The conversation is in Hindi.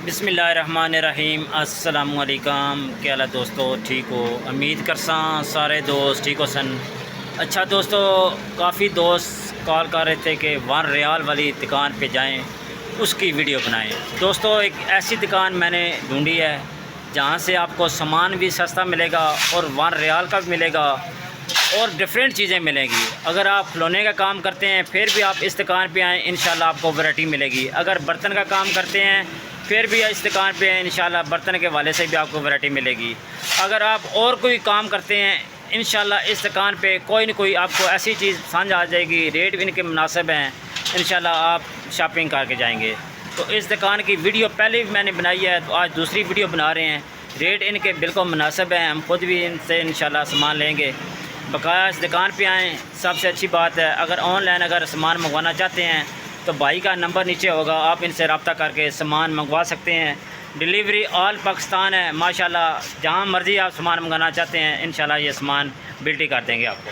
बिस्मिल्लाहिर्रहमानिर्रहीम। अस्सलामुअलैकुम। क्या हाल है दोस्तों, ठीक हो? उम्मीद करसा सारे दोस्त ठीक हो सन। अच्छा दोस्तों, काफ़ी दोस्त कॉल कर रहे थे कि 1 रियाल वाली दुकान पे जाएं, उसकी वीडियो बनाएं। दोस्तों, एक ऐसी दुकान मैंने ढूंढी है जहां से आपको सामान भी सस्ता मिलेगा और 1 रियाल का भी मिलेगा और डिफरेंट चीज़ें मिलेंगी। अगर आप खिलौने का काम करते हैं फिर भी आप इस दुकान पे आएँ, इंशाल्लाह आपको वैरायटी मिलेगी। अगर बर्तन का काम करते हैं फिर भी इस दुकान पे आएँ, इंशाल्लाह बर्तन के वाले से भी आपको वैरायटी मिलेगी। अगर आप और कोई काम करते हैं, इंशाल्लाह इस दुकान पे कोई न कोई आपको ऐसी चीज़ समझ आ जाएगी, रेट भी इनके मुनासिब हैं, इंशाल्लाह आप शॉपिंग करके जाएंगे। तो इस दुकान की वीडियो पहले भी मैंने बनाई है, तो आज दूसरी वीडियो बना रहे हैं। रेट इनके बिल्कुल मुनासिब हैं, हम खुद भी इनसे इंशाल्लाह सामान लेंगे। बकाया इस दुकान पे आएँ, सबसे अच्छी बात है। अगर ऑनलाइन अगर सामान मंगवाना चाहते हैं तो भाई का नंबर नीचे होगा, आप इनसे रब्ता करके सामान मंगवा सकते हैं। डिलीवरी ऑल पाकिस्तान है माशाल्लाह। जहाँ मर्ज़ी आप सामान मंगाना चाहते हैं, इंशाल्लाह ये सामान बिल्टी कर देंगे आपको।